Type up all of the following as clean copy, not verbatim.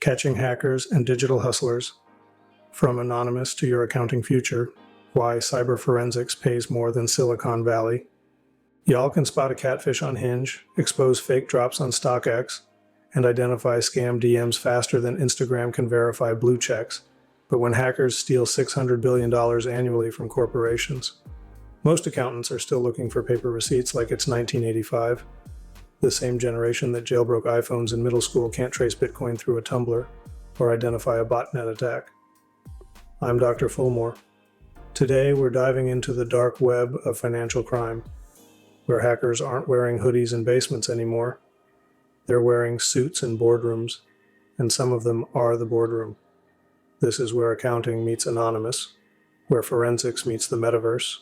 Catching hackers and digital hustlers. From anonymous to your accounting future. Why cyber forensics pays more than Silicon Valley. Y'all can spot a catfish on Hinge, expose fake drops on StockX, and identify scam DMs faster than Instagram can verify blue checks. But when hackers steal $600 billion annually from corporations, most accountants are still looking for paper receipts like it's 1985. The same generation that jailbroke iPhones in middle school can't trace Bitcoin through a Tumblr or identify a botnet attack. I'm Dr. Fulmore. Today we're diving into the dark web of financial crime, where hackers aren't wearing hoodies in basements anymore. They're wearing suits in boardrooms, and some of them are the boardroom. This is where accounting meets anonymous, where forensics meets the metaverse,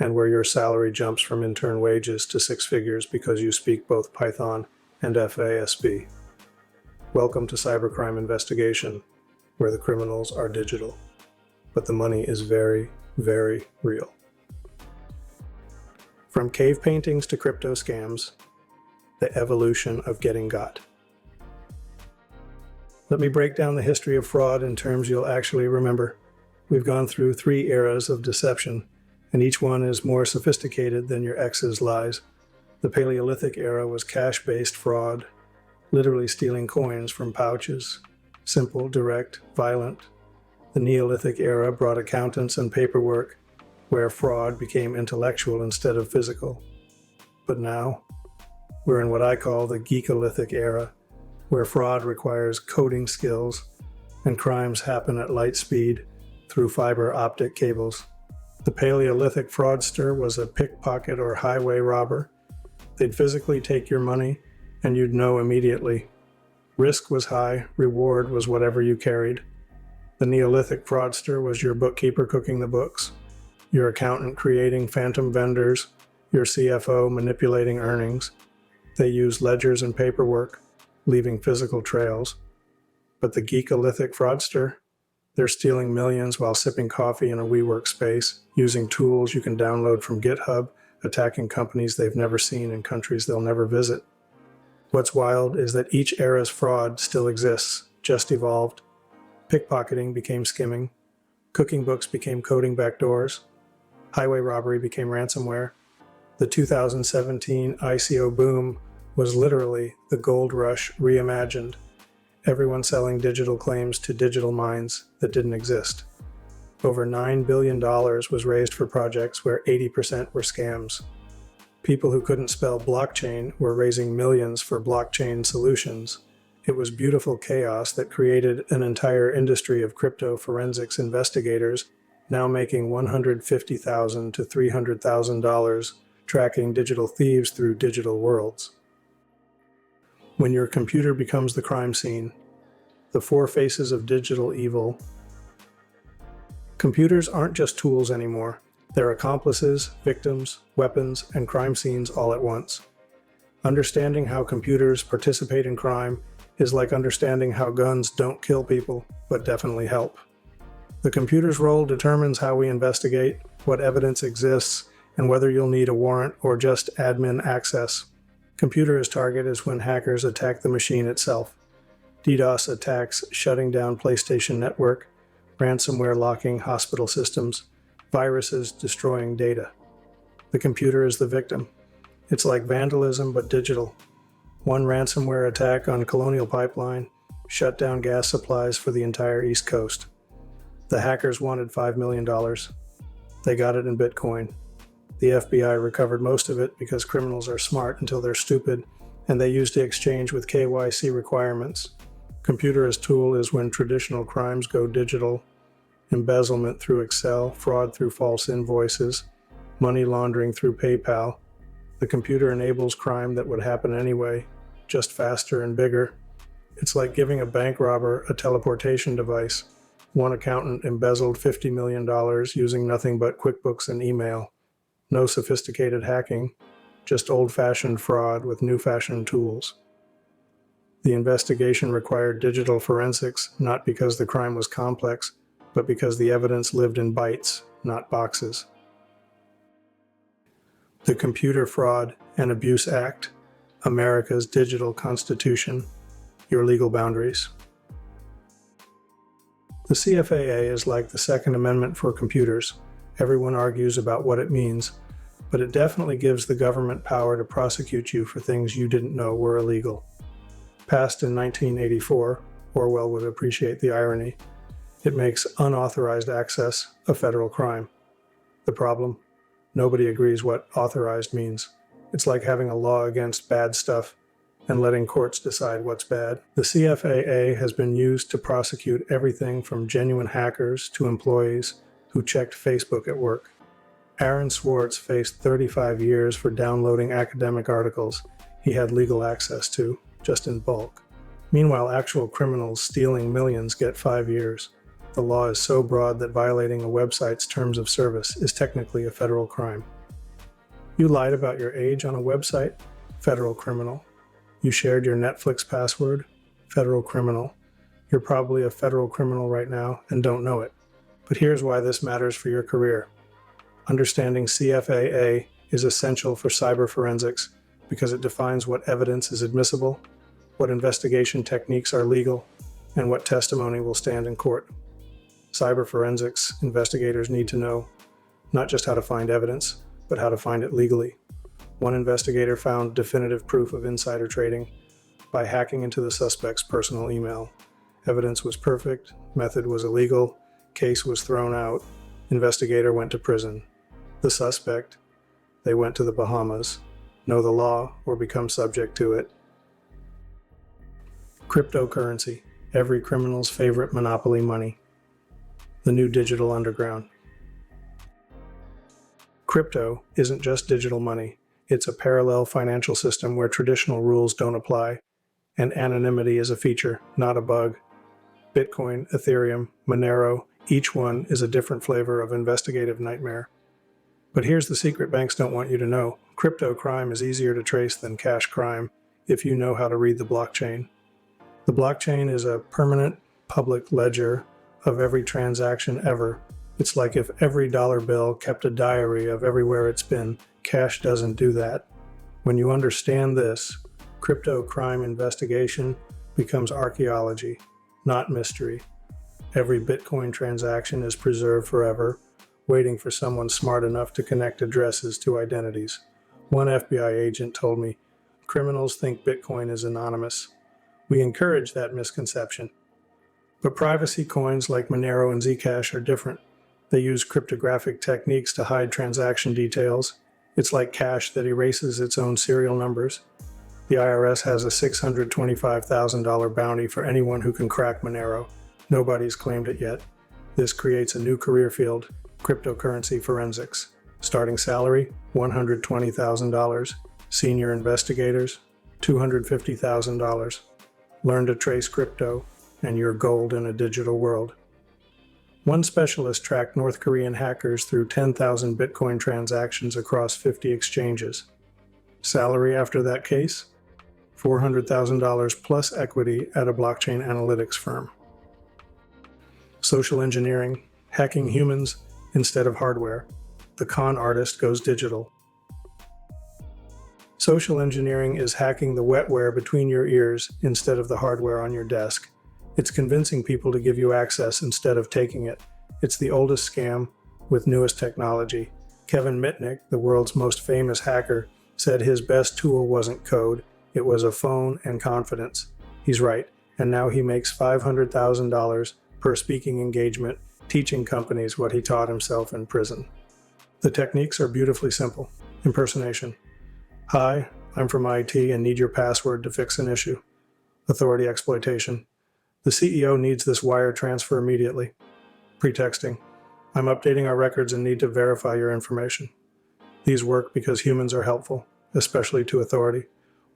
and where your salary jumps from intern wages to six figures because you speak both Python and FASB. Welcome to Cybercrime Investigation, where the criminals are digital, but the money is very, very real. From cave paintings to crypto scams, the evolution of getting got. Let me break down the history of fraud in terms you'll actually remember. We've gone through 3 eras of deception, and each one is more sophisticated than your ex's lies. The Paleolithic era was cash-based fraud, literally stealing coins from pouches. Simple, direct, violent. The Neolithic era brought accountants and paperwork, where fraud became intellectual instead of physical. But now, we're in what I call the Geekolithic era, where fraud requires coding skills and crimes happen at light speed through fiber optic cables. The Paleolithic fraudster was a pickpocket or highway robber. They'd physically take your money, and you'd know immediately. Risk was high, reward was whatever you carried. The Neolithic fraudster was your bookkeeper cooking the books, your accountant creating phantom vendors, your CFO manipulating earnings. They used ledgers and paperwork, leaving physical trails. But the Geekolithic fraudster, they're stealing millions while sipping coffee in a WeWork space, using tools you can download from GitHub, attacking companies they've never seen in countries they'll never visit. What's wild is that each era's fraud still exists, just evolved. Pickpocketing became skimming. Cooking books became coding backdoors. Highway robbery became ransomware. The 2017 ICO boom was literally the gold rush reimagined. Everyone selling digital claims to digital mines that didn't exist. Over $9 billion was raised for projects where 80% were scams. People who couldn't spell blockchain were raising millions for blockchain solutions. It was beautiful chaos that created an entire industry of crypto forensics investigators now making $150,000 to $300,000 tracking digital thieves through digital worlds. When your computer becomes the crime scene, the 4 faces of digital evil. Computers aren't just tools anymore. They're accomplices, victims, weapons, and crime scenes all at once. Understanding how computers participate in crime is like understanding how guns don't kill people, but definitely help. The computer's role determines how we investigate, what evidence exists, and whether you'll need a warrant or just admin access. Computer as target is when hackers attack the machine itself. DDoS attacks shutting down PlayStation Network, ransomware locking hospital systems, viruses destroying data. The computer is the victim. It's like vandalism but digital. One ransomware attack on Colonial Pipeline shut down gas supplies for the entire East Coast. The hackers wanted $5 million. They got it in Bitcoin. The FBI recovered most of it because criminals are smart until they're stupid, and they used the exchange with KYC requirements. Computer as tool is when traditional crimes go digital. Embezzlement through Excel, fraud through false invoices, money laundering through PayPal. The computer enables crime that would happen anyway, just faster and bigger. It's like giving a bank robber a teleportation device. One accountant embezzled $50 million using nothing but QuickBooks and email. No sophisticated hacking, just old-fashioned fraud with new-fashioned tools. The investigation required digital forensics, not because the crime was complex, but because the evidence lived in bytes, not boxes. The Computer Fraud and Abuse Act, America's Digital Constitution, Your Legal Boundaries. The CFAA is like the Second Amendment for computers. Everyone argues about what it means, but it definitely gives the government power to prosecute you for things you didn't know were illegal. Passed in 1984, Orwell would appreciate the irony. It makes unauthorized access a federal crime. The problem? Nobody agrees what authorized means. It's like having a law against bad stuff and letting courts decide what's bad. The CFAA has been used to prosecute everything from genuine hackers to employees who checked Facebook at work. Aaron Swartz faced 35 years for downloading academic articles he had legal access to, just in bulk. Meanwhile, actual criminals stealing millions get 5 years. The law is so broad that violating a website's terms of service is technically a federal crime. You lied about your age on a website? Federal criminal. You shared your Netflix password? Federal criminal. You're probably a federal criminal right now and don't know it. But here's why this matters for your career. Understanding CFAA is essential for cyber forensics because it defines what evidence is admissible, what investigation techniques are legal, and what testimony will stand in court. Cyber forensics investigators need to know not just how to find evidence, but how to find it legally. One investigator found definitive proof of insider trading by hacking into the suspect's personal email. Evidence was perfect, method was illegal, case was thrown out, investigator went to prison. The suspect, they went to the Bahamas, know the law or become subject to it. Cryptocurrency, every criminal's favorite monopoly money. The new digital underground. Crypto isn't just digital money. It's a parallel financial system where traditional rules don't apply, and anonymity is a feature, not a bug. Bitcoin, Ethereum, Monero, each one is a different flavor of investigative nightmare. But here's the secret banks don't want you to know. Crypto crime is easier to trace than cash crime if you know how to read the blockchain. The blockchain is a permanent public ledger of every transaction ever. It's like if every dollar bill kept a diary of everywhere it's been. Cash doesn't do that. When you understand this, crypto crime investigation becomes archaeology, not mystery. Every Bitcoin transaction is preserved forever, waiting for someone smart enough to connect addresses to identities. One FBI agent told me, criminals think Bitcoin is anonymous. We encourage that misconception. But privacy coins like Monero and Zcash are different. They use cryptographic techniques to hide transaction details. It's like cash that erases its own serial numbers. The IRS has a $625,000 bounty for anyone who can crack Monero. Nobody's claimed it yet. This creates a new career field, cryptocurrency forensics. Starting salary, $120,000. Senior investigators, $250,000. Learn to trace crypto, and you're gold in a digital world. One specialist tracked North Korean hackers through 10,000 Bitcoin transactions across 50 exchanges. Salary after that case? $400,000 plus equity at a blockchain analytics firm. Social engineering, hacking humans instead of hardware. The con artist goes digital. Social engineering is hacking the wetware between your ears instead of the hardware on your desk. It's convincing people to give you access instead of taking it. It's the oldest scam with newest technology. Kevin Mitnick, the world's most famous hacker, said his best tool wasn't code, it was a phone and confidence. He's right, and now he makes $500,000 per speaking engagement teaching companies what he taught himself in prison. The techniques are beautifully simple. Impersonation. Hi, I'm from IT and need your password to fix an issue. Authority exploitation. The CEO needs this wire transfer immediately. Pretexting. I'm updating our records and need to verify your information. These work because humans are helpful, especially to authority.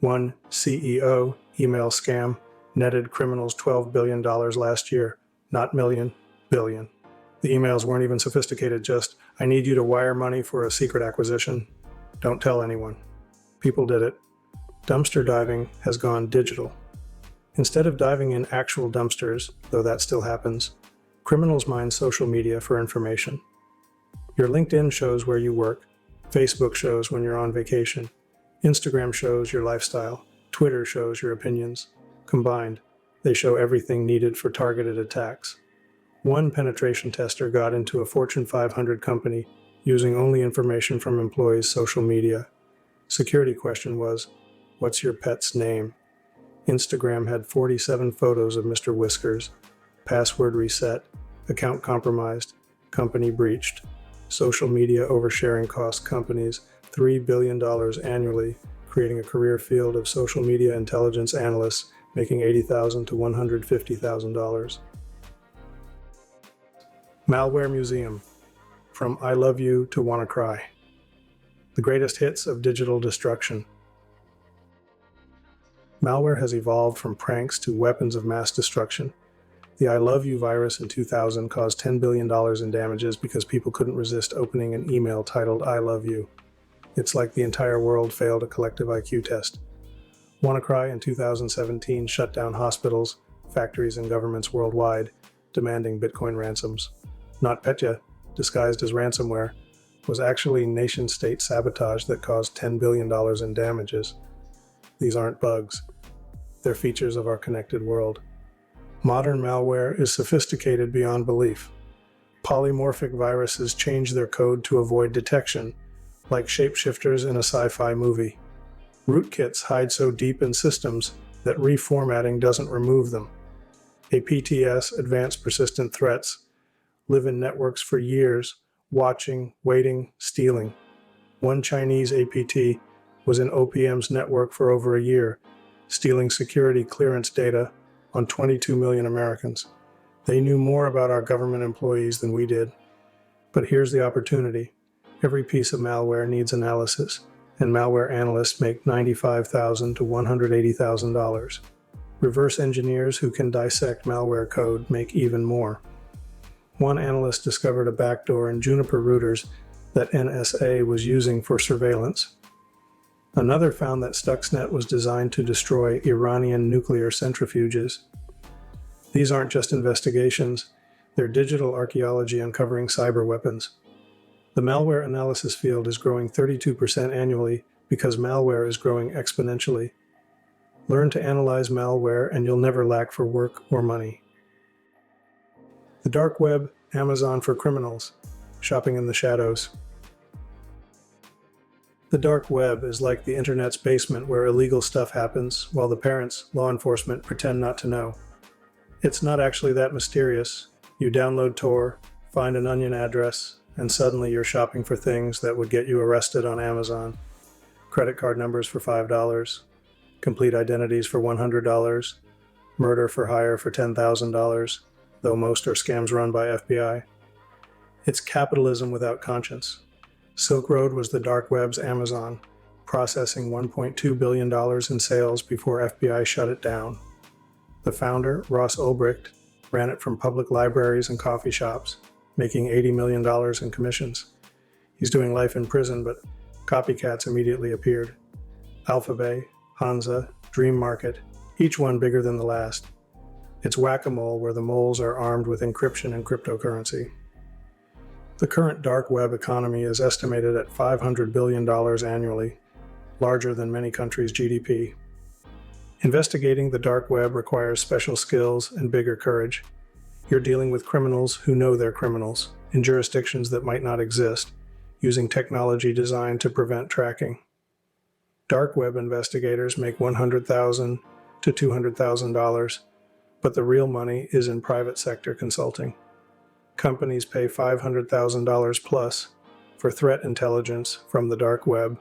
One CEO email scam netted criminals $12 billion last year. Not million, billion. The emails weren't even sophisticated, just, I need you to wire money for a secret acquisition. Don't tell anyone. People did it. Dumpster diving has gone digital. Instead of diving in actual dumpsters, though that still happens, criminals mine social media for information. Your LinkedIn shows where you work, Facebook shows when you're on vacation, Instagram shows your lifestyle, Twitter shows your opinions. Combined, they show everything needed for targeted attacks. One penetration tester got into a Fortune 500 company using only information from employees' social media. Security question was, "What's your pet's name?" Instagram had 47 photos of Mr. Whiskers. Password reset. Account compromised. Company breached. Social media oversharing cost companies $3 billion annually, creating a career field of social media intelligence analysts making $80,000 to $150,000. Malware Museum. From I Love You to Wanna Cry. The greatest hits of digital destruction. Malware has evolved from pranks to weapons of mass destruction. The I Love You virus in 2000 caused $10 billion in damages because people couldn't resist opening an email titled I Love You. It's like the entire world failed a collective IQ test. WannaCry in 2017 shut down hospitals, factories, and governments worldwide, demanding Bitcoin ransoms. NotPetya, disguised as ransomware, was actually nation-state sabotage that caused $10 billion in damages. These aren't bugs. They're features of our connected world. Modern malware is sophisticated beyond belief. Polymorphic viruses change their code to avoid detection, like shapeshifters in a sci-fi movie. Rootkits hide so deep in systems that reformatting doesn't remove them. APTS, advanced persistent threats, live in networks for years, watching, waiting, stealing. One Chinese APT was in OPM's network for over a year, stealing security clearance data on 22 million Americans. They knew more about our government employees than we did. But here's the opportunity. Every piece of malware needs analysis, and malware analysts make $95,000 to $180,000. Reverse engineers who can dissect malware code make even more. One analyst discovered a backdoor in Juniper routers that NSA was using for surveillance. Another found that Stuxnet was designed to destroy Iranian nuclear centrifuges. These aren't just investigations, they're digital archaeology uncovering cyber weapons. The malware analysis field is growing 32% annually because malware is growing exponentially. Learn to analyze malware and you'll never lack for work or money. The dark web, Amazon for criminals, shopping in the shadows. The dark web is like the internet's basement where illegal stuff happens while the parents, law enforcement, pretend not to know. It's not actually that mysterious. You download Tor, find an onion address, and suddenly you're shopping for things that would get you arrested on Amazon. Credit card numbers for $5, complete identities for $100, murder for hire for $10,000, though most are scams run by FBI. It's capitalism without conscience. Silk Road was the dark web's Amazon, processing $1.2 billion in sales before FBI shut it down. The founder, Ross Ulbricht, ran it from public libraries and coffee shops, making $80 million in commissions. He's doing life in prison, but copycats immediately appeared. Alphabet, Hansa, Dream Market, each one bigger than the last. It's whack-a-mole where the moles are armed with encryption and cryptocurrency. The current dark web economy is estimated at $500 billion annually, larger than many countries' GDP. Investigating the dark web requires special skills and bigger courage. You're dealing with criminals who know they're criminals, in jurisdictions that might not exist, using technology designed to prevent tracking. Dark web investigators make $100,000 to $200,000, but the real money is in private sector consulting. Companies pay $500,000 plus for threat intelligence from the dark web.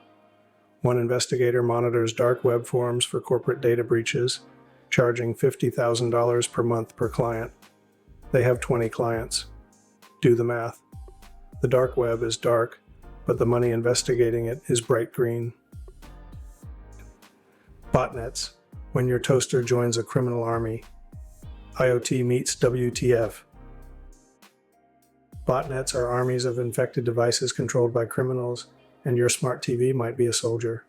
One investigator monitors dark web forums for corporate data breaches, charging $50,000 per month per client. They have 20 clients. Do the math. The dark web is dark, but the money investigating it is bright green. Botnets, when your toaster joins a criminal army. IoT meets WTF. Botnets are armies of infected devices controlled by criminals, and your smart TV might be a soldier.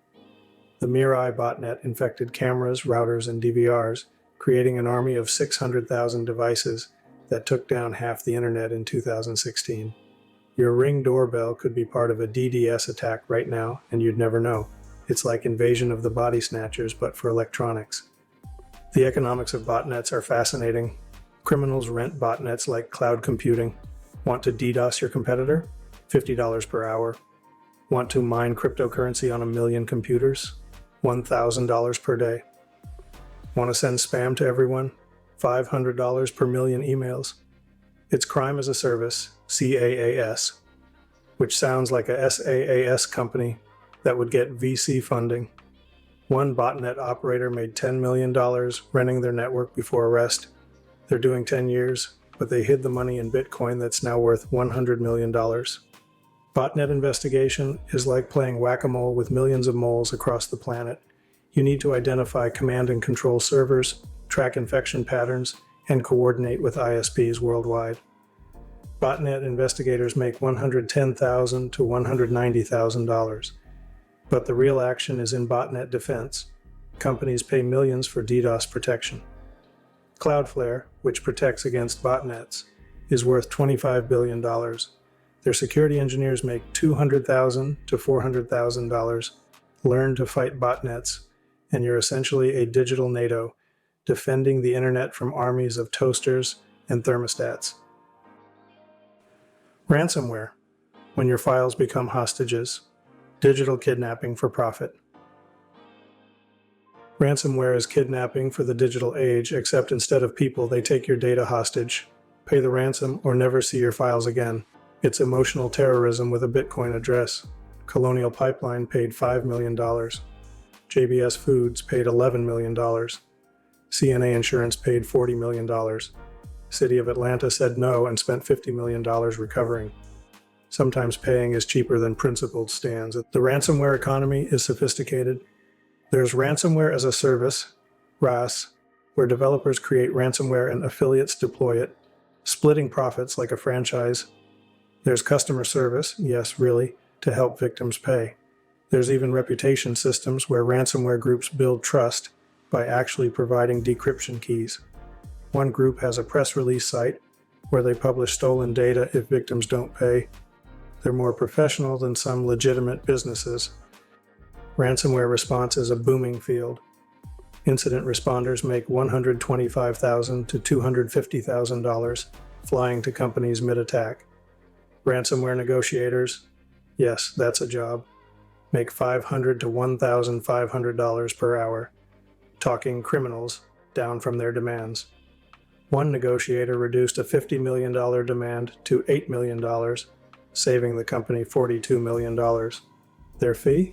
The Mirai botnet infected cameras, routers, and DVRs, creating an army of 600,000 devices that took down half the internet in 2016. Your Ring doorbell could be part of a DDoS attack right now, and you'd never know. It's like Invasion of the Body Snatchers, but for electronics. The economics of botnets are fascinating. Criminals rent botnets like cloud computing. Want to DDoS your competitor? $50 per hour. Want to mine cryptocurrency on 1 million computers? $1,000 per day. Want to send spam to everyone? $500 per million emails. It's crime as a service, CAAS, which sounds like a SaaS company that would get VC funding. One botnet operator made $10 million renting their network before arrest. They're doing 10 years, but they hid the money in Bitcoin that's now worth $100 million. Botnet investigation is like playing whack-a-mole with millions of moles across the planet. You need to identify command and control servers, track infection patterns, and coordinate with ISPs worldwide. Botnet investigators make $110,000 to $190,000. But the real action is in botnet defense. Companies pay millions for DDoS protection. Cloudflare, which protects against botnets, is worth $25 billion. Their security engineers make $200,000 to $400,000. Learn to fight botnets, and you're essentially a digital NATO, defending the internet from armies of toasters and thermostats. Ransomware, when your files become hostages. Digital kidnapping for profit. Ransomware is kidnapping for the digital age, except instead of people, they take your data hostage. Pay the ransom or never see your files again. It's emotional terrorism with a Bitcoin address. Colonial Pipeline paid $5 million. JBS Foods paid $11 million. CNA Insurance paid $40 million. City of Atlanta said no and spent $50 million recovering. Sometimes paying is cheaper than principled stands. The ransomware economy is sophisticated. There's ransomware as a service, RaaS, where developers create ransomware and affiliates deploy it, splitting profits like a franchise. There's customer service, yes, really, to help victims pay. There's even reputation systems where ransomware groups build trust by actually providing decryption keys. One group has a press release site where they publish stolen data if victims don't pay. They're more professional than some legitimate businesses. Ransomware response is a booming field. Incident responders make $125,000 to $250,000 flying to companies mid-attack. Ransomware negotiators, yes, that's a job, make $500 to $1,500 per hour, talking criminals down from their demands. One negotiator reduced a $50 million demand to $8 million, saving the company $42 million. Their fee?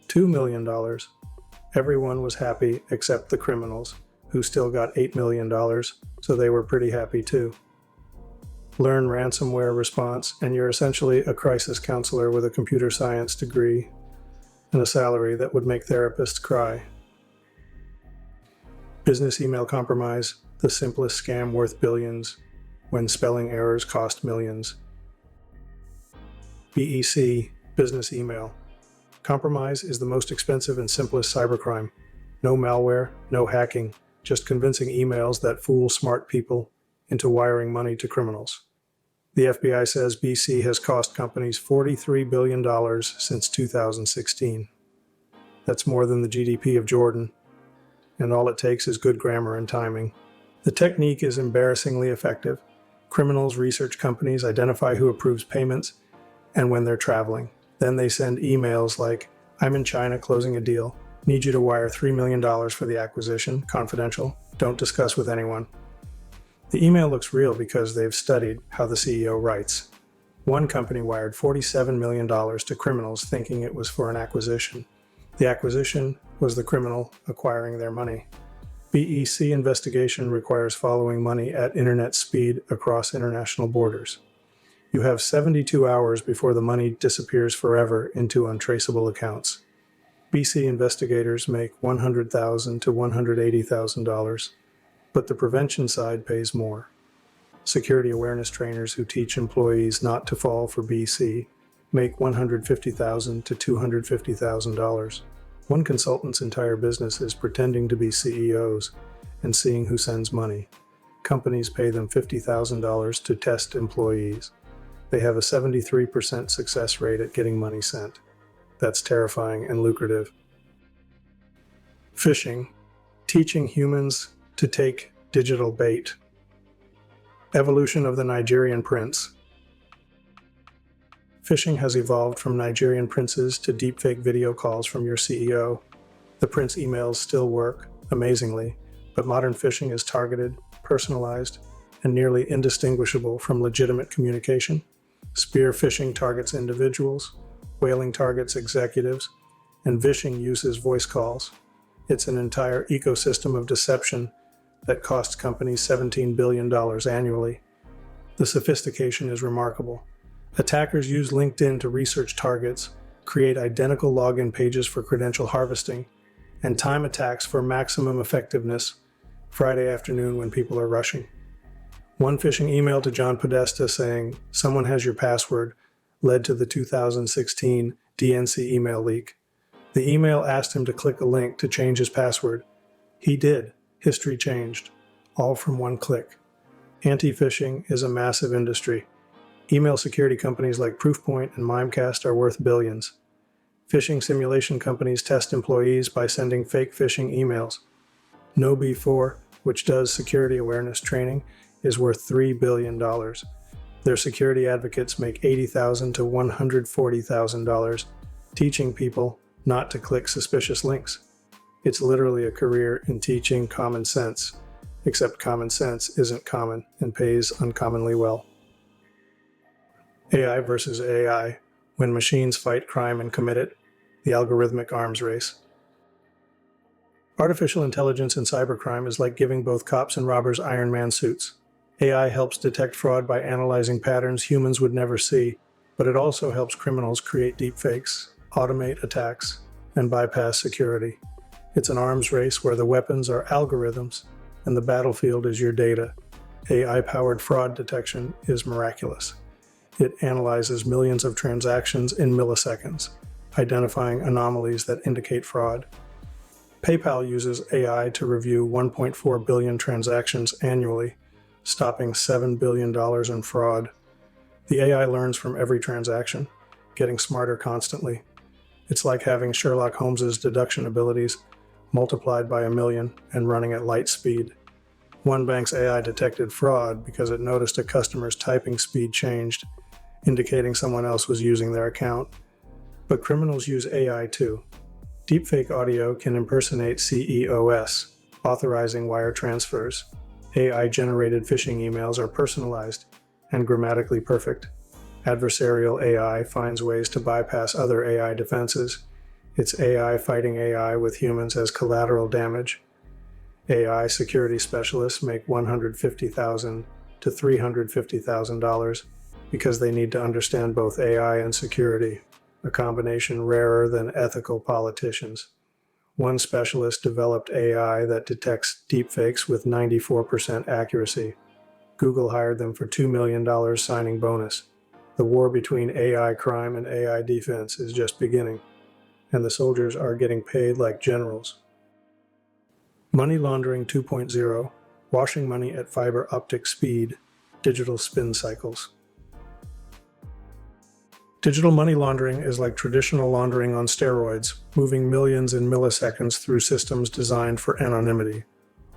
$2 million. Everyone was happy except the criminals, who still got $8 million, so they were pretty happy too. Learn ransomware response, and you're essentially a crisis counselor with a computer science degree and a salary that would make therapists cry. Business email compromise, the simplest scam worth billions, when spelling errors cost millions. BEC, business email. Compromise is the most expensive and simplest cybercrime. No malware, no hacking, just convincing emails that fool smart people into wiring money to criminals. The FBI says BC has cost companies $43 billion since 2016. That's more than the GDP of Jordan, and all it takes is good grammar and timing. The technique is embarrassingly effective. Criminals research companies, identify who approves payments, and when they're traveling. Then they send emails like, "I'm in China closing a deal. Need you to wire $3 million for the acquisition. Confidential. Don't discuss with anyone." The email looks real because they've studied how the CEO writes. One company wired $47 million to criminals thinking it was for an acquisition. The acquisition was the criminal acquiring their money. BEC investigation requires following money at internet speed across international borders. You have 72 hours before the money disappears forever into untraceable accounts. BC investigators make $100,000 to $180,000, but the prevention side pays more. Security awareness trainers who teach employees not to fall for BC make $150,000 to $250,000. One consultant's entire business is pretending to be CEOs and seeing who sends money. Companies pay them $50,000 to test employees. They have a 73% success rate at getting money sent. That's terrifying and lucrative. Phishing, teaching humans to take digital bait. Evolution of the Nigerian Prince. Phishing has evolved from Nigerian princes to deepfake video calls from your CEO. The prince emails still work, amazingly, but modern phishing is targeted, personalized, and nearly indistinguishable from legitimate communication. Spear phishing targets individuals, whaling targets executives, and vishing uses voice calls. It's an entire ecosystem of deception that costs companies $17 billion annually. The sophistication is remarkable. Attackers use LinkedIn to research targets, create identical login pages for credential harvesting, and time attacks for maximum effectiveness Friday afternoon when people are rushing. One phishing email to John Podesta saying, "Someone has your password," led to the 2016 DNC email leak. The email asked him to click a link to change his password. He did. History changed. All from one click. Anti-phishing is a massive industry. Email security companies like Proofpoint and Mimecast are worth billions. Phishing simulation companies test employees by sending fake phishing emails. KnowBe4, which does security awareness training, is worth $3 billion. Their security advocates make $80,000 to $140,000 teaching people not to click suspicious links. It's literally a career in teaching common sense, except common sense isn't common and pays uncommonly well. AI versus AI, when machines fight crime and commit it, the algorithmic arms race. Artificial intelligence in cybercrime is like giving both cops and robbers Iron Man suits. AI helps detect fraud by analyzing patterns humans would never see, but it also helps criminals create deepfakes, automate attacks, and bypass security. It's an arms race where the weapons are algorithms and the battlefield is your data. AI-powered fraud detection is miraculous. It analyzes millions of transactions in milliseconds, identifying anomalies that indicate fraud. PayPal uses AI to review 1.4 billion transactions annually, stopping $7 billion in fraud. The AI learns from every transaction, getting smarter constantly. It's like having Sherlock Holmes's deduction abilities multiplied by 1,000,000 and running at light speed. One bank's AI detected fraud because it noticed a customer's typing speed changed, indicating someone else was using their account. But criminals use AI too. Deepfake audio can impersonate CEOs, authorizing wire transfers. AI-generated phishing emails are personalized and grammatically perfect. Adversarial AI finds ways to bypass other AI defenses. It's AI fighting AI with humans as collateral damage. AI security specialists make $150,000 to $350,000 because they need to understand both AI and security, a combination rarer than ethical politicians. One specialist developed AI that detects deepfakes with 94% accuracy. Google hired them for $2 million signing bonus. The war between AI crime and AI defense is just beginning, and the soldiers are getting paid like generals. Money Laundering 2.0, washing money at fiber optic speed, digital spin cycles. Digital money laundering is like traditional laundering on steroids, moving millions in milliseconds through systems designed for anonymity.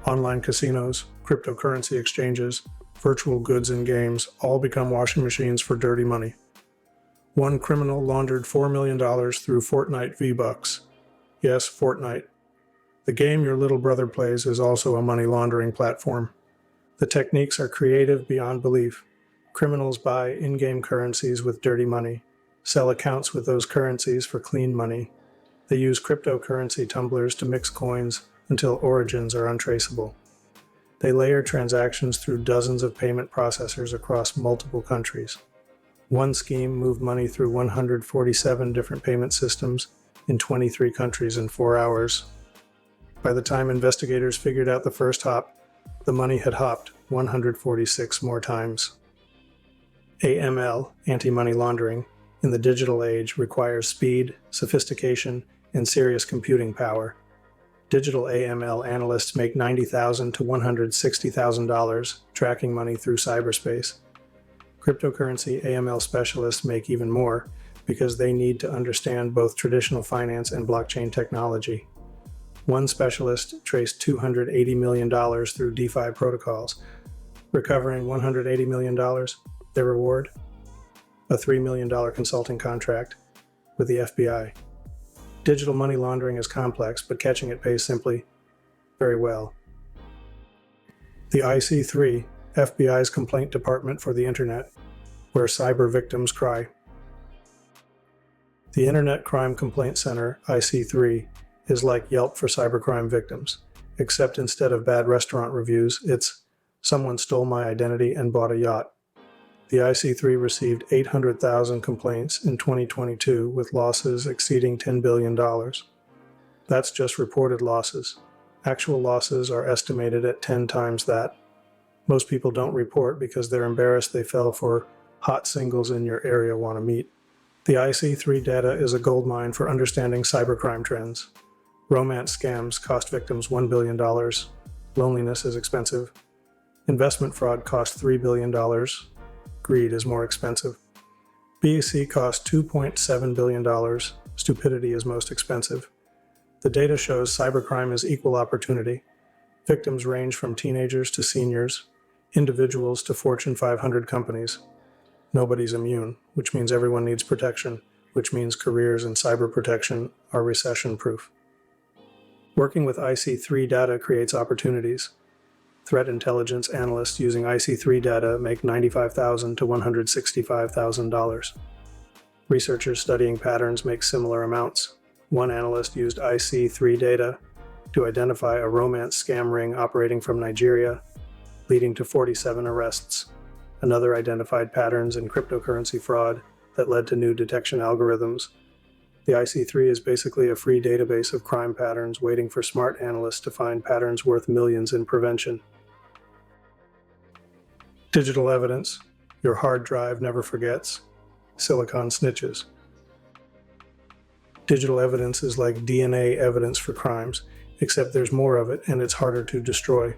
Online casinos, cryptocurrency exchanges, virtual goods and games all become washing machines for dirty money. One criminal laundered $4 million through Fortnite V-Bucks. Yes, Fortnite. The game your little brother plays is also a money laundering platform. The techniques are creative beyond belief. Criminals buy in-game currencies with dirty money, sell accounts with those currencies for clean money. They use cryptocurrency tumblers to mix coins until origins are untraceable. They layer transactions through dozens of payment processors across multiple countries. One scheme moved money through 147 different payment systems in 23 countries in 4 hours. By the time investigators figured out the first hop, the money had hopped 146 more times. AML, anti-money laundering, in the digital age requires speed, sophistication, and serious computing power. Digital AML analysts make $90,000 to $160,000 tracking money through cyberspace. Cryptocurrency AML specialists make even more because they need to understand both traditional finance and blockchain technology. One specialist traced $280 million through DeFi protocols, recovering $180 million. Their reward? A $3 million consulting contract with the FBI. Digital money laundering is complex, but catching it pays simply very well. The IC3, FBI's complaint department for the Internet, where cyber victims cry. The Internet Crime Complaint Center, IC3, is like Yelp for cybercrime victims, except instead of bad restaurant reviews, it's someone stole my identity and bought a yacht. The IC3 received 800,000 complaints in 2022 with losses exceeding $10 billion. That's just reported losses. Actual losses are estimated at 10 times that. Most people don't report because they're embarrassed they fell for hot singles in your area want to meet. The IC3 data is a goldmine for understanding cybercrime trends. Romance scams cost victims $1 billion. Loneliness is expensive. Investment fraud costs $3 billion. Greed is more expensive. BAC costs $2.7 billion. Stupidity is most expensive. The data shows cybercrime is equal opportunity. Victims range from teenagers to seniors, individuals to Fortune 500 companies. Nobody's immune, which means everyone needs protection, which means careers in cyber protection are recession-proof. Working with IC3 data creates opportunities. Threat intelligence analysts using IC3 data make $95,000 to $165,000. Researchers studying patterns make similar amounts. One analyst used IC3 data to identify a romance scam ring operating from Nigeria, leading to 47 arrests. Another identified patterns in cryptocurrency fraud that led to new detection algorithms. The IC3 is basically a free database of crime patterns waiting for smart analysts to find patterns worth millions in prevention. Digital evidence. Your hard drive never forgets. Silicon snitches. Digital evidence is like DNA evidence for crimes, except there's more of it and it's harder to destroy.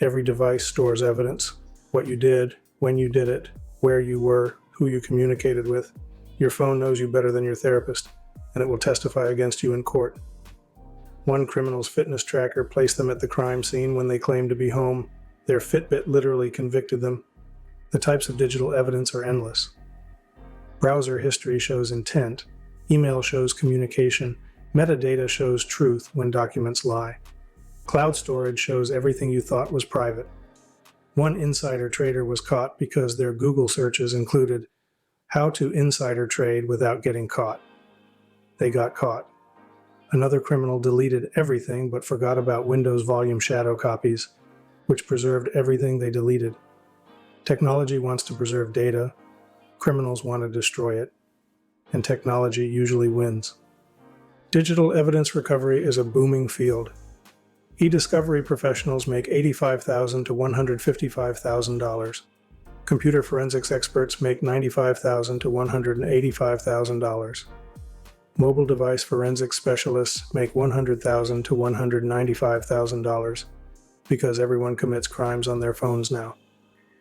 Every device stores evidence. What you did, when you did it, where you were, who you communicated with. Your phone knows you better than your therapist, and it will testify against you in court. One criminal's fitness tracker placed them at the crime scene when they claimed to be home. Their Fitbit literally convicted them. The types of digital evidence are endless. Browser history shows intent. Email shows communication. Metadata shows truth when documents lie. Cloud storage shows everything you thought was private. One insider trader was caught because their Google searches included how to insider trade without getting caught. They got caught. Another criminal deleted everything but forgot about Windows volume shadow copies, which preserved everything they deleted. Technology wants to preserve data. Criminals want to destroy it. And technology usually wins. Digital evidence recovery is a booming field. E-discovery professionals make $85,000 to $155,000. Computer forensics experts make $95,000 to $185,000. Mobile device forensics specialists make $100,000 to $195,000 because everyone commits crimes on their phones now.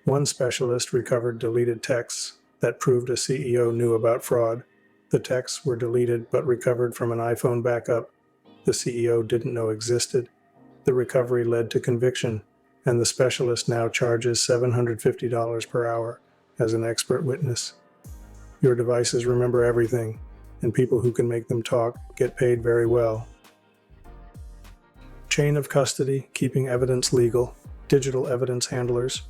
One specialist recovered deleted texts that proved a CEO knew about fraud. The texts were deleted but recovered from an iPhone backup the CEO didn't know existed. The recovery led to conviction, and the specialist now charges $750 per hour as an expert witness. Your devices remember everything, and people who can make them talk get paid very well. Chain of custody, keeping evidence legal, digital evidence handlers.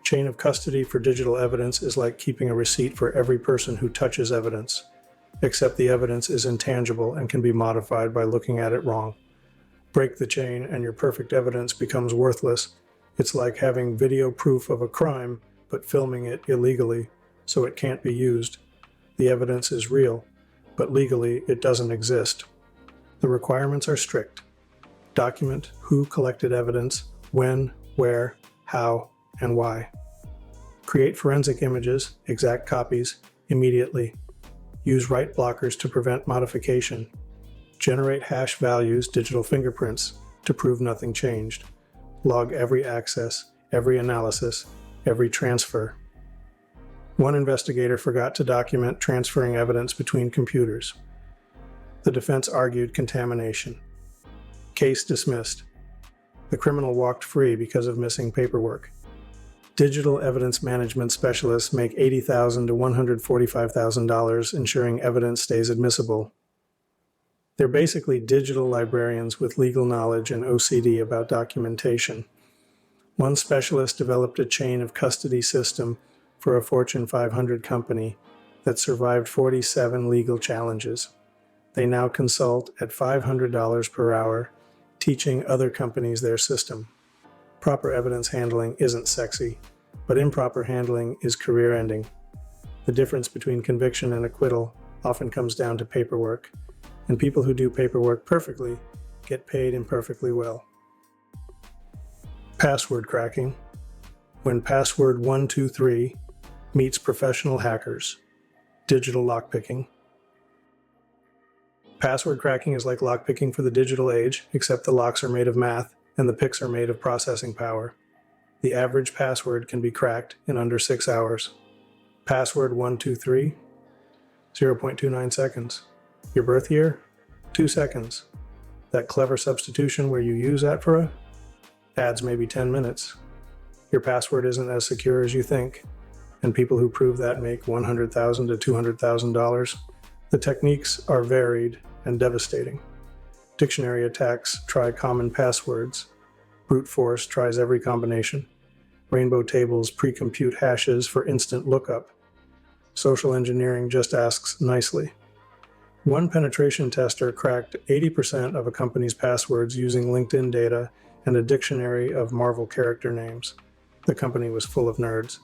Chain of custody for digital evidence is like keeping a receipt for every person who touches evidence, except the evidence is intangible and can be modified by looking at it wrong. Break the chain and your perfect evidence becomes worthless. It's like having video proof of a crime, but filming it illegally, so it can't be used. The evidence is real, but legally it doesn't exist. The requirements are strict. Document who collected evidence, when, where, how, and why. Create forensic images, exact copies, immediately. Use write blockers to prevent modification. Generate hash values, digital fingerprints, to prove nothing changed. Log every access, every analysis, every transfer. One investigator forgot to document transferring evidence between computers. The defense argued contamination. Case dismissed. The criminal walked free because of missing paperwork. Digital evidence management specialists make $80,000 to $145,000 ensuring evidence stays admissible. They're basically digital librarians with legal knowledge and OCD about documentation. One specialist developed a chain of custody system for a Fortune 500 company that survived 47 legal challenges. They now consult at $500 per hour, teaching other companies their system. Proper evidence handling isn't sexy, but improper handling is career-ending. The difference between conviction and acquittal often comes down to paperwork, and people who do paperwork perfectly get paid imperfectly well. Password cracking. When password 123 meets professional hackers. Digital lockpicking. Password cracking is like lockpicking for the digital age, except the locks are made of math and the picks are made of processing power. The average password can be cracked in under 6 hours. Password 123, 0.29 seconds. Your birth year, 2 seconds. That clever substitution where you use that for adds maybe 10 minutes. Your password isn't as secure as you think, and people who prove that make $100,000 to $200,000. The techniques are varied and devastating. Dictionary attacks try common passwords. Brute force tries every combination. Rainbow tables pre-compute hashes for instant lookup. Social engineering just asks nicely. One penetration tester cracked 80% of a company's passwords using LinkedIn data and a dictionary of Marvel character names. The company was full of nerds.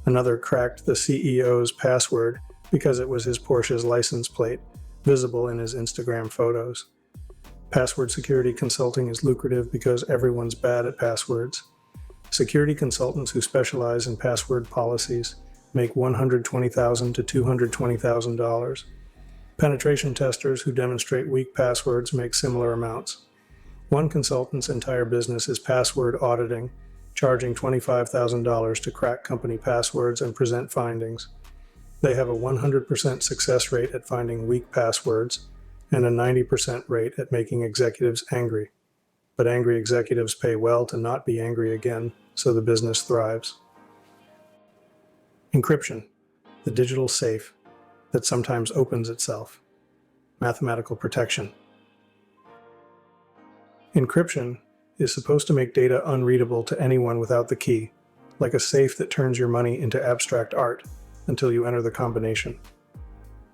Another cracked the CEO's password because it was his Porsche's license plate, visible in his Instagram photos. Password security consulting is lucrative because everyone's bad at passwords. Security consultants who specialize in password policies make $120,000 to $220,000. Penetration testers who demonstrate weak passwords make similar amounts. One consultant's entire business is password auditing, charging $25,000 to crack company passwords and present findings. They have a 100% success rate at finding weak passwords and a 90% rate at making executives angry. But angry executives pay well to not be angry again, so the business thrives. Encryption, the digital safe that sometimes opens itself. Mathematical protection. Encryption is supposed to make data unreadable to anyone without the key, like a safe that turns your money into abstract art until you enter the combination.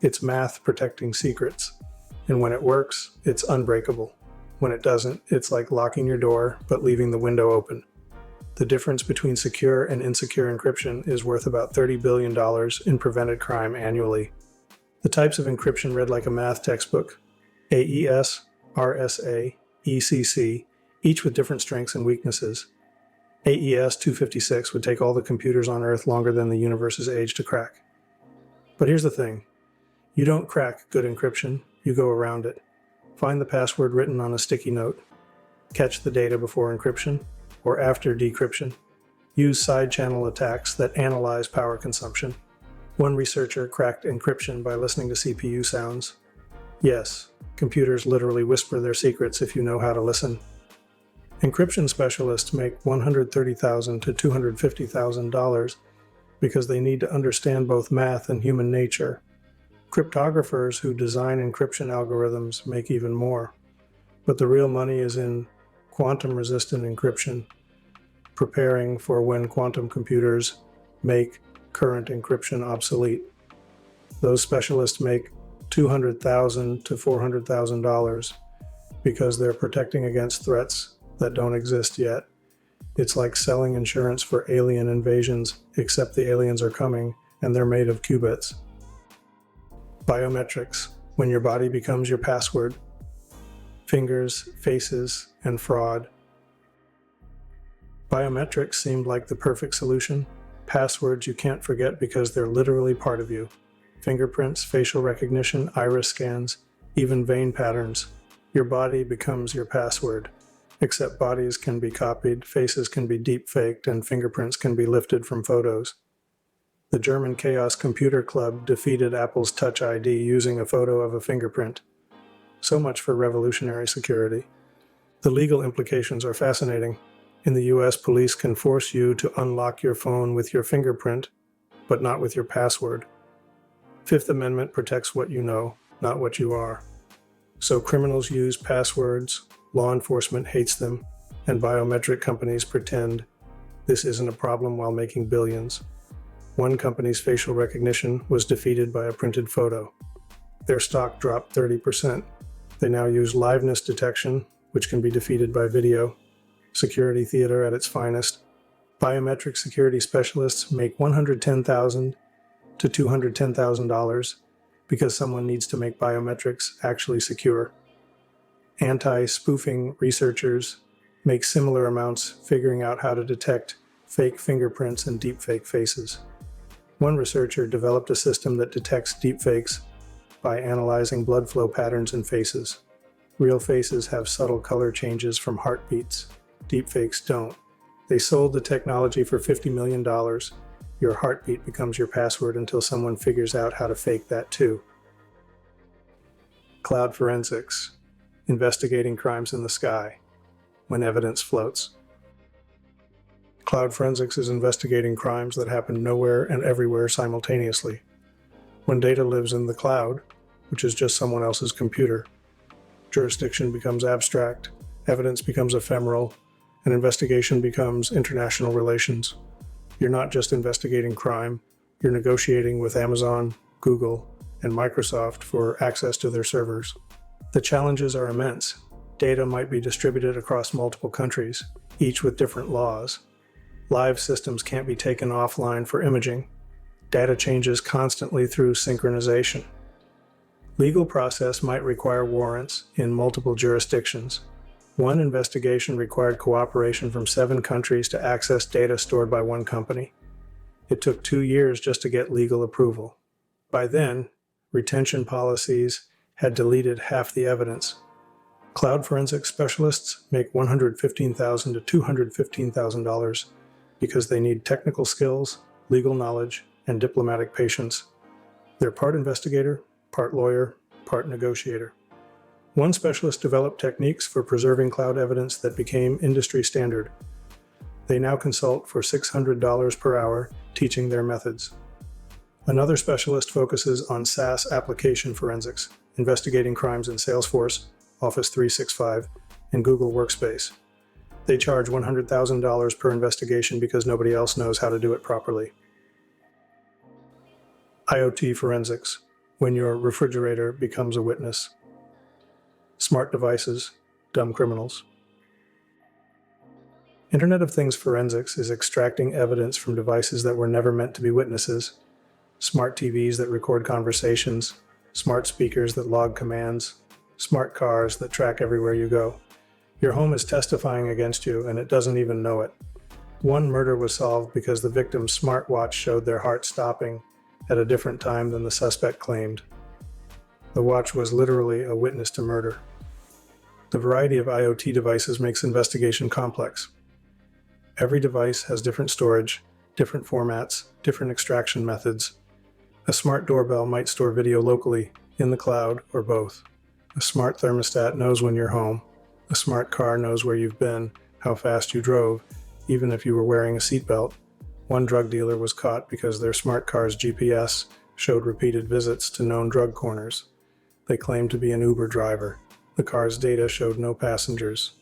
It's math protecting secrets, and when it works, it's unbreakable. When it doesn't, it's like locking your door but leaving the window open. The difference between secure and insecure encryption is worth about $30 billion in prevented crime annually. The types of encryption read like a math textbook: AES, RSA, ECC, each with different strengths and weaknesses. AES 256 would take all the computers on Earth longer than the universe's age to crack. But here's the thing. You don't crack good encryption, you go around it. Find the password written on a sticky note. Catch the data before encryption or after decryption. Use side channel attacks that analyze power consumption. One researcher cracked encryption by listening to CPU sounds. Yes, computers literally whisper their secrets if you know how to listen. Encryption specialists make $130,000 to $250,000 because they need to understand both math and human nature. Cryptographers who design encryption algorithms make even more. But the real money is in quantum-resistant encryption, preparing for when quantum computers make current encryption obsolete. Those specialists make $200,000 to $400,000 because they're protecting against threats that don't exist yet. It's like selling insurance for alien invasions, except the aliens are coming and they're made of qubits. Biometrics, when your body becomes your password. Fingers, faces, and fraud. Biometrics seemed like the perfect solution. Passwords you can't forget because they're literally part of you. Fingerprints, facial recognition, iris scans, even vein patterns. Your body becomes your password. Except bodies can be copied, faces can be deep-faked, and fingerprints can be lifted from photos. The German Chaos Computer Club defeated Apple's Touch ID using a photo of a fingerprint. So much for revolutionary security. The legal implications are fascinating. In the US, police can force you to unlock your phone with your fingerprint, but not with your password. Fifth Amendment protects what you know, not what you are. So criminals use passwords, law enforcement hates them, and biometric companies pretend this isn't a problem while making billions. One company's facial recognition was defeated by a printed photo. Their stock dropped 30%. They now use liveness detection, which can be defeated by video. Security theater at its finest. Biometric security specialists make $110,000 to $210,000 because someone needs to make biometrics actually secure. Anti-spoofing researchers make similar amounts figuring out how to detect fake fingerprints and deepfake faces. One researcher developed a system that detects deepfakes by analyzing blood flow patterns in faces. Real faces have subtle color changes from heartbeats. Deepfakes don't. They sold the technology for $50 million. Your heartbeat becomes your password until someone figures out how to fake that too. Cloud forensics, investigating crimes in the sky when evidence floats. Cloud forensics is investigating crimes that happen nowhere and everywhere simultaneously. When data lives in the cloud, which is just someone else's computer, jurisdiction becomes abstract, evidence becomes ephemeral, and investigation becomes international relations. You're not just investigating crime, you're negotiating with Amazon, Google, and Microsoft for access to their servers. The challenges are immense. Data might be distributed across multiple countries, each with different laws. Live systems can't be taken offline for imaging. Data changes constantly through synchronization. Legal process might require warrants in multiple jurisdictions. One investigation required cooperation from 7 countries to access data stored by one company. It took 2 years just to get legal approval. By then, retention policies had deleted half the evidence. Cloud forensic specialists make $115,000 to $215,000 because they need technical skills, legal knowledge, and diplomatic patience. They're part investigator, part lawyer, part negotiator. One specialist developed techniques for preserving cloud evidence that became industry standard. They now consult for $600 per hour, teaching their methods. Another specialist focuses on SaaS application forensics, investigating crimes in Salesforce, Office 365, and Google Workspace. They charge $100,000 per investigation because nobody else knows how to do it properly. IoT forensics, when your refrigerator becomes a witness. Smart devices, dumb criminals. Internet of Things forensics is extracting evidence from devices that were never meant to be witnesses. Smart TVs that record conversations, smart speakers that log commands, smart cars that track everywhere you go. Your home is testifying against you and it doesn't even know it. One murder was solved because the victim's smartwatch showed their heart stopping at a different time than the suspect claimed. The watch was literally a witness to murder. The variety of IoT devices makes investigation complex. Every device has different storage, different formats, different extraction methods. A smart doorbell might store video locally, in the cloud, or both. A smart thermostat knows when you're home. A smart car knows where you've been, how fast you drove, even if you were wearing a seatbelt. One drug dealer was caught because their smart car's GPS showed repeated visits to known drug corners. They claimed to be an Uber driver. The car's data showed no passengers.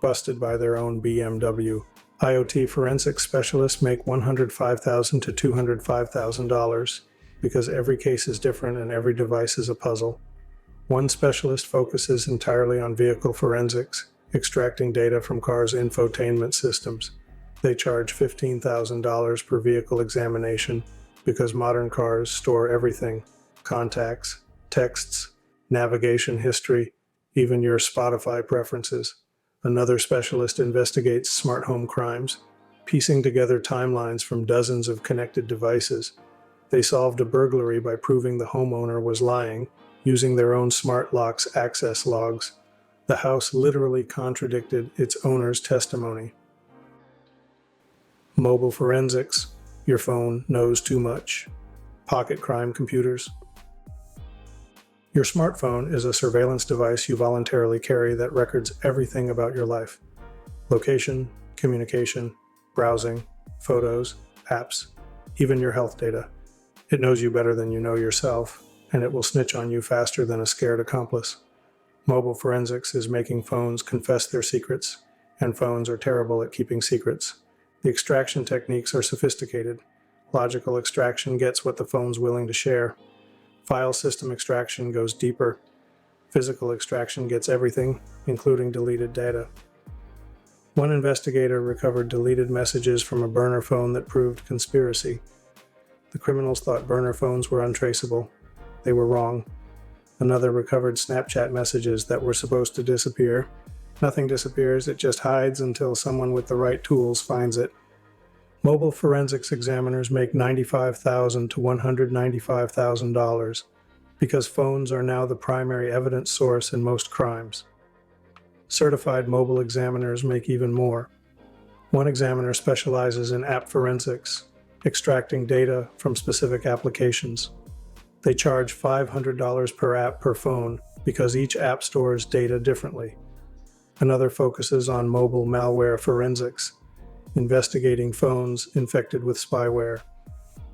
Busted by their own BMW. IoT forensic specialists make $105,000 to $205,000 because every case is different and every device is a puzzle. One specialist focuses entirely on vehicle forensics, extracting data from cars' infotainment systems. They charge $15,000 per vehicle examination because modern cars store everything: contacts, texts, navigation history, even your Spotify preferences. Another specialist investigates smart home crimes, piecing together timelines from dozens of connected devices. They solved a burglary by proving the homeowner was lying, using their own smart lock's access logs. The house literally contradicted its owner's testimony. Mobile forensics. Your phone knows too much. Pocket crime computers. Your smartphone is a surveillance device you voluntarily carry that records everything about your life: location, communication, browsing, photos, apps, even your health data. It knows you better than you know yourself, and it will snitch on you faster than a scared accomplice. Mobile forensics is making phones confess their secrets, and phones are terrible at keeping secrets. The extraction techniques are sophisticated. Logical extraction gets what the phone's willing to share. File system extraction goes deeper. Physical extraction gets everything, including deleted data. One investigator recovered deleted messages from a burner phone that proved conspiracy. The criminals thought burner phones were untraceable. They were wrong. Another recovered Snapchat messages that were supposed to disappear. Nothing disappears, it just hides until someone with the right tools finds it. Mobile forensics examiners make $95,000 to $195,000 because phones are now the primary evidence source in most crimes. Certified mobile examiners make even more. One examiner specializes in app forensics, extracting data from specific applications. They charge $500 per app per phone because each app stores data differently. Another focuses on mobile malware forensics, investigating phones infected with spyware.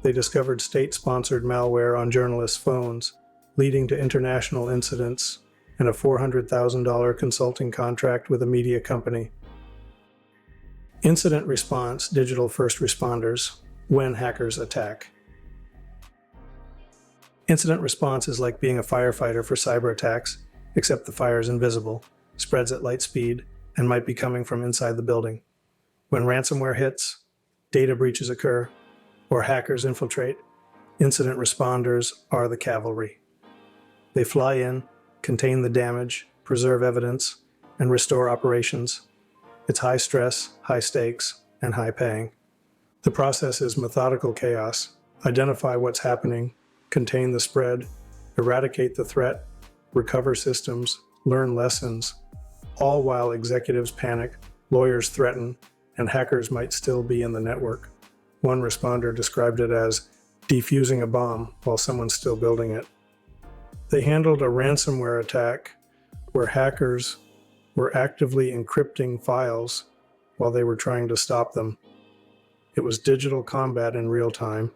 They discovered state-sponsored malware on journalists' phones, leading to international incidents and a $400,000 consulting contract with a media company. Incident response digital first responders when hackers attack. Incident response is like being a firefighter for cyber attacks, except the fire is invisible, spreads at light speed, and might be coming from inside the building. When ransomware hits, data breaches occur, or hackers infiltrate, incident responders are the cavalry. They fly in, contain the damage, preserve evidence, and restore operations. It's high stress, high stakes, and high paying. The process is methodical chaos. Identify what's happening, contain the spread, eradicate the threat, recover systems, learn lessons, all while executives panic, lawyers threaten, and hackers might still be in the network. One responder described it as defusing a bomb while someone's still building it. They handled a ransomware attack where hackers were actively encrypting files while they were trying to stop them. It was digital combat in real time.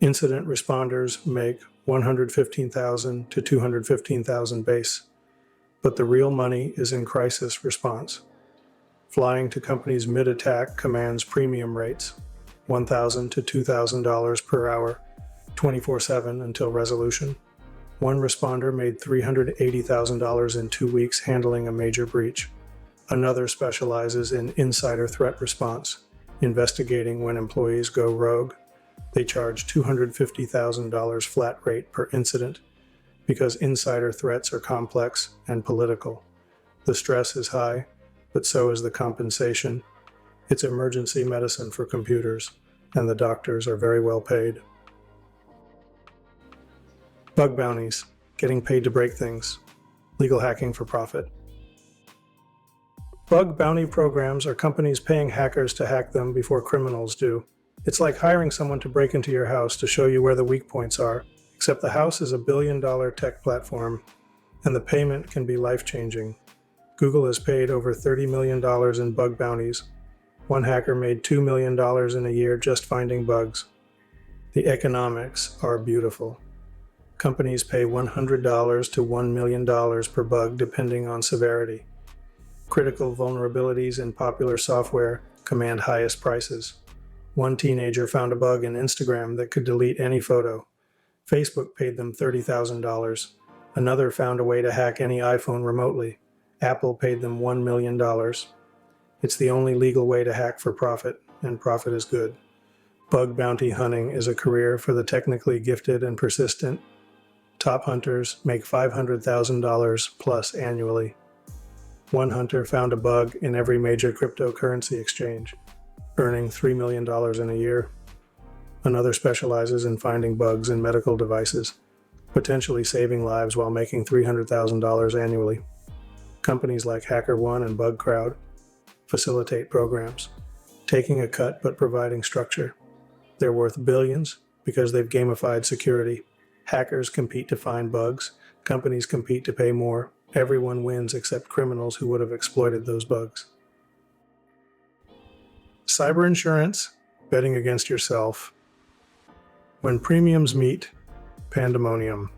Incident responders make $115,000 to $215,000 base, but the real money is in crisis response. Flying to companies mid-attack commands premium rates, $1,000 to $2,000 per hour, 24/7 until resolution. One responder made $380,000 in 2 weeks handling a major breach. Another specializes in insider threat response, investigating when employees go rogue. They charge $250,000 flat rate per incident because insider threats are complex and political. The stress is high, but so is the compensation. It's emergency medicine for computers, and the doctors are very well paid. Bug bounties, getting paid to break things, legal hacking for profit. Bug bounty programs are companies paying hackers to hack them before criminals do. It's like hiring someone to break into your house to show you where the weak points are, except the house is a billion-dollar tech platform, and the payment can be life-changing. Google has paid over $30 million in bug bounties. One hacker made $2 million in a year just finding bugs. The economics are beautiful. Companies pay $100 to $1 million per bug depending on severity. Critical vulnerabilities in popular software command highest prices. One teenager found a bug in Instagram that could delete any photo. Facebook paid them $30,000. Another found a way to hack any iPhone remotely. Apple paid them $1 million. It's the only legal way to hack for profit, and profit is good. Bug bounty hunting is a career for the technically gifted and persistent. Top hunters make $500,000 plus annually. One hunter found a bug in every major cryptocurrency exchange, earning $3 million in a year. Another specializes in finding bugs in medical devices, potentially saving lives while making $300,000 annually. Companies like HackerOne and BugCrowd facilitate programs, taking a cut but providing structure. They're worth billions because they've gamified security. Hackers compete to find bugs, Companies compete to pay more. Everyone wins except criminals who would have exploited those bugs. Cyber insurance, betting against yourself. When premiums meet, pandemonium.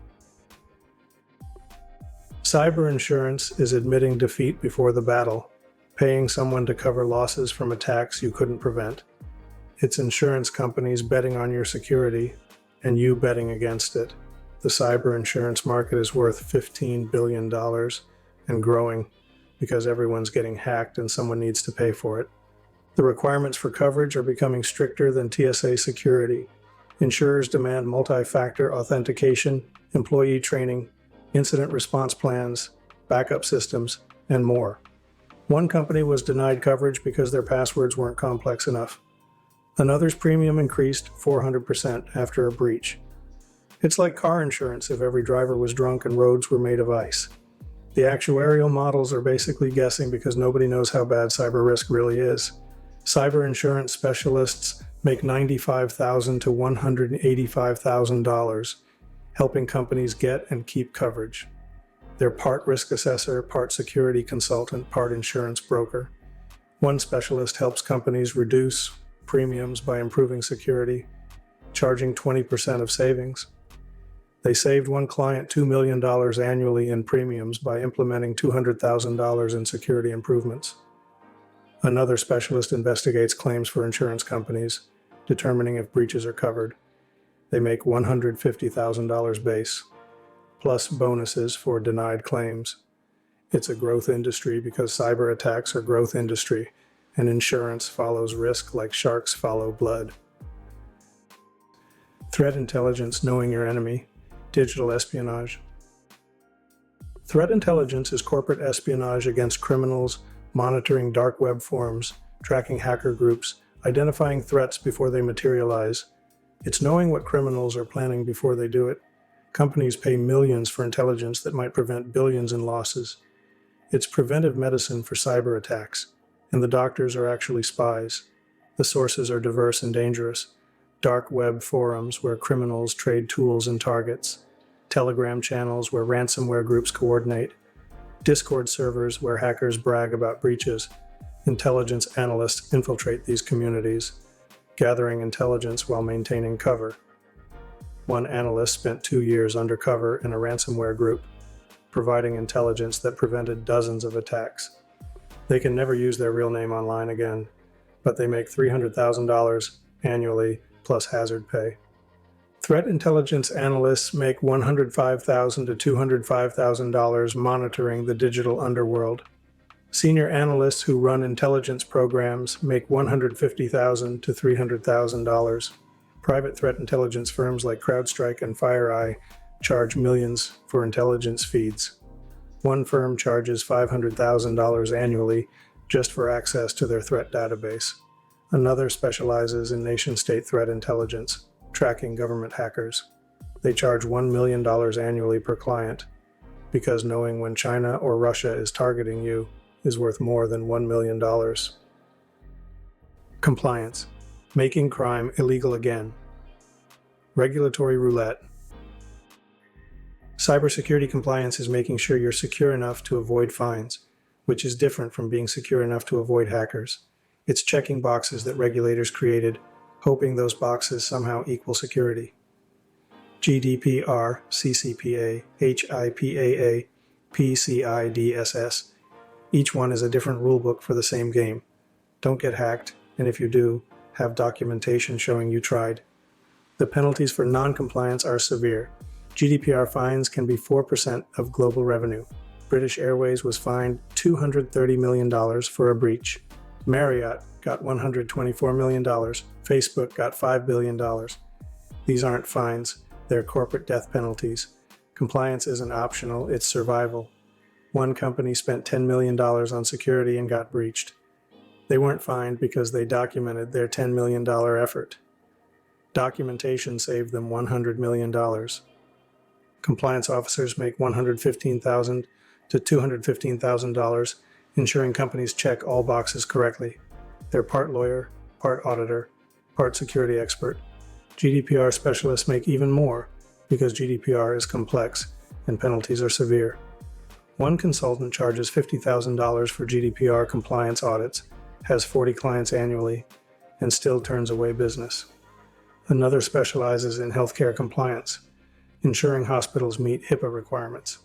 Cyber insurance is admitting defeat before the battle, paying someone to cover losses from attacks you couldn't prevent. It's insurance companies betting on your security and you betting against it. The cyber insurance market is worth $15 billion and growing because everyone's getting hacked and someone needs to pay for it. The requirements for coverage are becoming stricter than TSA security. Insurers demand multi-factor authentication, employee training, incident response plans, backup systems, and more. One company was denied coverage because their passwords weren't complex enough. Another's premium increased 400% after a breach. It's like car insurance if every driver was drunk and roads were made of ice. The actuarial models are basically guessing because nobody knows how bad cyber risk really is. Cyber insurance specialists make $95,000 to $185,000, helping companies get and keep coverage. They're part risk assessor, part security consultant, part insurance broker. One specialist helps companies reduce premiums by improving security, charging 20% of savings. They saved one client $2 million annually in premiums by implementing $200,000 in security improvements. Another specialist investigates claims for insurance companies, determining if breaches are covered. They make $150,000 base, plus bonuses for denied claims. It's a growth industry because cyber attacks are growth industry, and insurance follows risk like sharks follow blood. Threat intelligence, knowing your enemy, digital espionage. Threat intelligence is corporate espionage against criminals, monitoring dark web forums, tracking hacker groups, identifying threats before they materialize. It's knowing what criminals are planning before they do it. Companies pay millions for intelligence that might prevent billions in losses. It's preventive medicine for cyber attacks, and the doctors are actually spies. The sources are diverse and dangerous. Dark web forums where criminals trade tools and targets. Telegram channels where ransomware groups coordinate. Discord servers where hackers brag about breaches. Intelligence analysts infiltrate these communities, gathering intelligence while maintaining cover. One analyst spent 2 years undercover in a ransomware group, providing intelligence that prevented dozens of attacks. They can never use their real name online again, but they make $300,000 annually plus hazard pay. Threat intelligence analysts make $105,000 to $205,000 monitoring the digital underworld. Senior analysts who run intelligence programs make $150,000 to $300,000. Private threat intelligence firms like CrowdStrike and FireEye charge millions for intelligence feeds. One firm charges $500,000 annually just for access to their threat database. Another specializes in nation-state threat intelligence, tracking government hackers. They charge $1 million annually per client, because knowing when China or Russia is targeting you is worth more than $1 million. Compliance, making crime illegal again. Regulatory roulette. Cybersecurity compliance is making sure you're secure enough to avoid fines, which is different from being secure enough to avoid hackers. It's checking boxes that regulators created, hoping those boxes somehow equal security. GDPR, CCPA, HIPAA, PCI-DSS. Each one is a different rulebook for the same game. Don't get hacked, and if you do, have documentation showing you tried. The penalties for non-compliance are severe. GDPR fines can be 4% of global revenue. British Airways was fined $230 million for a breach. Marriott got $124 million. Facebook got $5 billion. These aren't fines, they're corporate death penalties. Compliance isn't optional, it's survival. One company spent $10 million on security and got breached. They weren't fined because they documented their $10 million effort. Documentation saved them $100 million. Compliance officers make $115,000 to $215,000, ensuring companies check all boxes correctly. They're part lawyer, part auditor, part security expert. GDPR specialists make even more because GDPR is complex and penalties are severe. One consultant charges $50,000 for GDPR compliance audits, has 40 clients annually, and still turns away business. Another specializes in healthcare compliance, ensuring hospitals meet HIPAA requirements.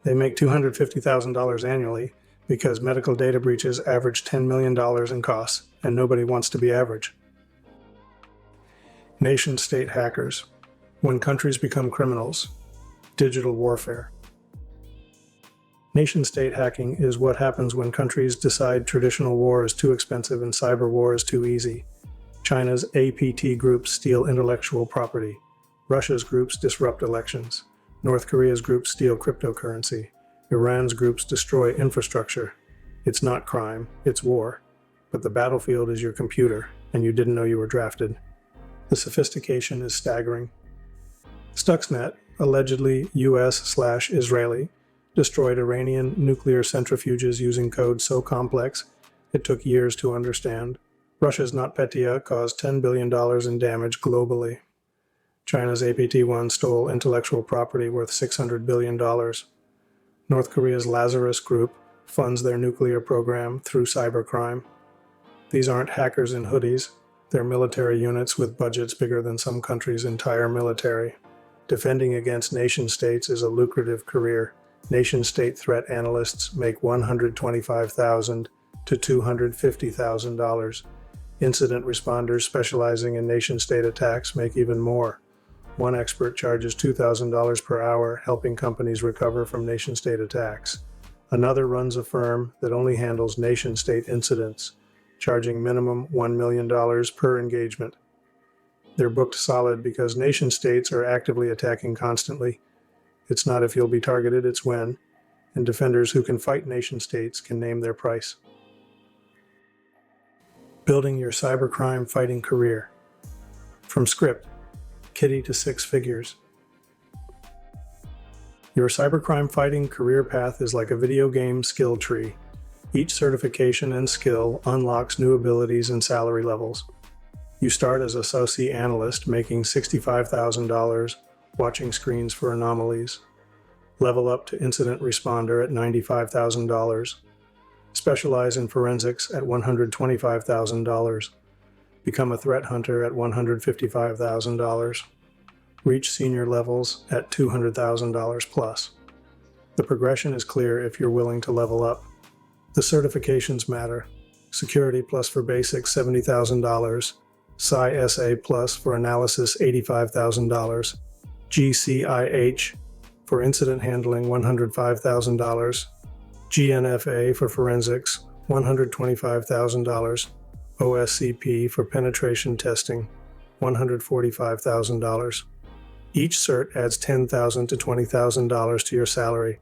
They make $250,000 annually because medical data breaches average $10 million in costs, and nobody wants to be average. Nation-state hackers. When countries become criminals. Digital warfare. Nation-state hacking is what happens when countries decide traditional war is too expensive and cyber war is too easy. China's ACCT groups steal intellectual property. Russia's groups disrupt elections. North Korea's groups steal cryptocurrency. Iran's groups destroy infrastructure. It's not crime, it's war. But the battlefield is your computer, and you didn't know you were drafted. The sophistication is staggering. Stuxnet, allegedly US/Israeli, destroyed Iranian nuclear centrifuges using code so complex it took years to understand. Russia's NotPetya caused $10 billion in damage globally. China's APT-1 stole intellectual property worth $600 billion. North Korea's Lazarus Group funds their nuclear program through cybercrime. These aren't hackers in hoodies. They're military units with budgets bigger than some countries' entire military. Defending against nation-states is a lucrative career. Nation-state threat analysts make $125,000 to $250,000. Incident responders specializing in nation-state attacks make even more. One expert charges $2,000 per hour helping companies recover from nation-state attacks. Another runs a firm that only handles nation-state incidents, charging minimum $1 million per engagement. They're booked solid because nation-states are actively attacking constantly. It's not if you'll be targeted, it's when, and defenders who can fight nation-states can name their price. Building your cybercrime fighting career. From script, Kitty to six figures. Your cybercrime fighting career path is like a video game skill tree. Each certification and skill unlocks new abilities and salary levels. You start as a SOC analyst making $65,000 watching screens for anomalies. Level up to incident responder at $95,000. Specialize in forensics at $125,000. Become a threat hunter at $155,000. Reach senior levels at $200,000 plus. The progression is clear if you're willing to level up. The certifications matter. Security Plus for basics $70,000. Sci-SA Plus for analysis $85,000. GCIH for incident handling $105,000. GNFA for forensics $125,000. OSCP for penetration testing $145,000. Each cert adds $10,000 to $20,000 to your salary.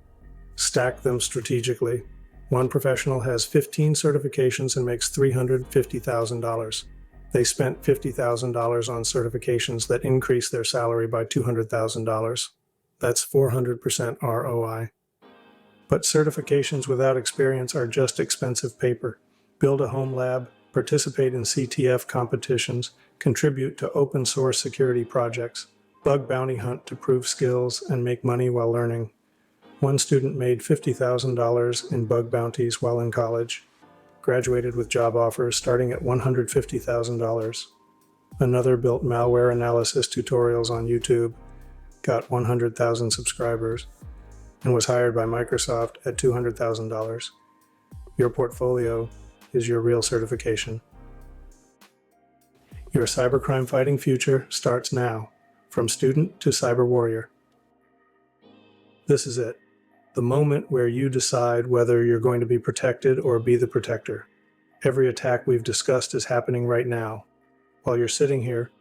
Stack them strategically. One professional has 15 certifications and makes $350,000. They spent $50,000 on certifications that increased their salary by $200,000. That's 400% ROI. But certifications without experience are just expensive paper. Build a home lab, participate in CTF competitions, contribute to open source security projects, bug bounty hunt to prove skills, and make money while learning. One student made $50,000 in bug bounties while in college, graduated with job offers starting at $150,000. Another built malware analysis tutorials on YouTube, got 100,000 subscribers, and was hired by Microsoft at $200,000. Your portfolio is your real certification. Your cybercrime fighting future starts now, from student to cyber warrior. This is it. The moment where you decide whether you're going to be protected or be the protector. Every attack we've discussed is happening right now. While you're sitting here,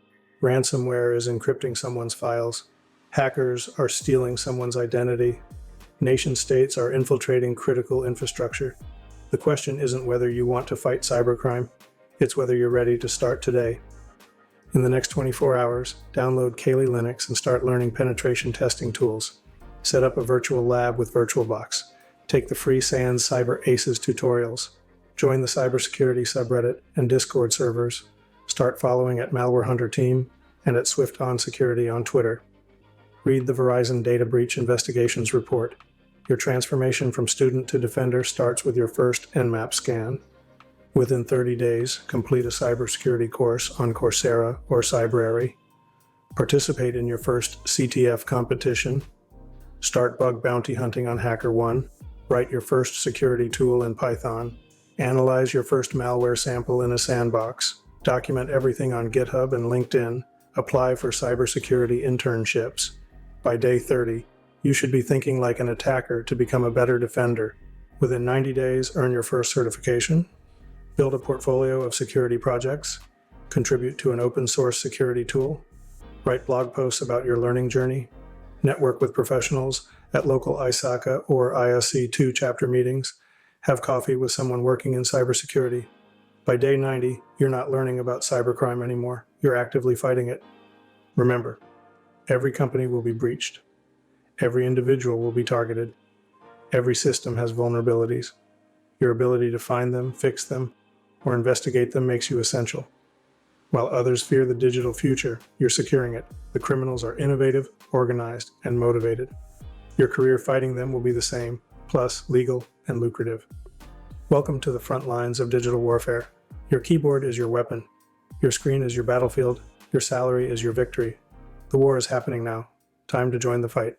ransomware is encrypting someone's files. Hackers are stealing someone's identity. Nation-states are infiltrating critical infrastructure. The question isn't whether you want to fight cybercrime. It's whether you're ready to start today. In the next 24 hours, download Kali Linux and start learning penetration testing tools. Set up a virtual lab with VirtualBox. Take the free SANS Cyber Aces tutorials. Join the cybersecurity subreddit and Discord servers. Start following at Malware Hunter Team and at Swift On Security on Twitter. Read the Verizon Data Breach Investigations Report. Your transformation from student to defender starts with your first Nmap scan. Within 30 days, complete a cybersecurity course on Coursera or Cybrary. Participate in your first CTF competition. Start bug bounty hunting on HackerOne. Write your first security tool in Python. Analyze your first malware sample in a sandbox. Document everything on GitHub and LinkedIn. Apply for cybersecurity internships. By day 30, you should be thinking like an attacker to become a better defender. Within 90 days, earn your first certification. Build a portfolio of security projects. Contribute to an open source security tool. Write blog posts about your learning journey. Network with professionals at local ISACA or ISC2 chapter meetings. Have coffee with someone working in cybersecurity. By day 90, you're not learning about cybercrime anymore. You're actively fighting it. Remember, every company will be breached. Every individual will be targeted. Every system has vulnerabilities. Your ability to find them, fix them, or investigate them makes you essential. While others fear the digital future, you're securing it. The criminals are innovative, organized, and motivated. Your career fighting them will be the same, plus legal and lucrative. Welcome to the front lines of digital warfare. Your keyboard is your weapon. Your screen is your battlefield. Your salary is your victory. The war is happening now. Time to join the fight.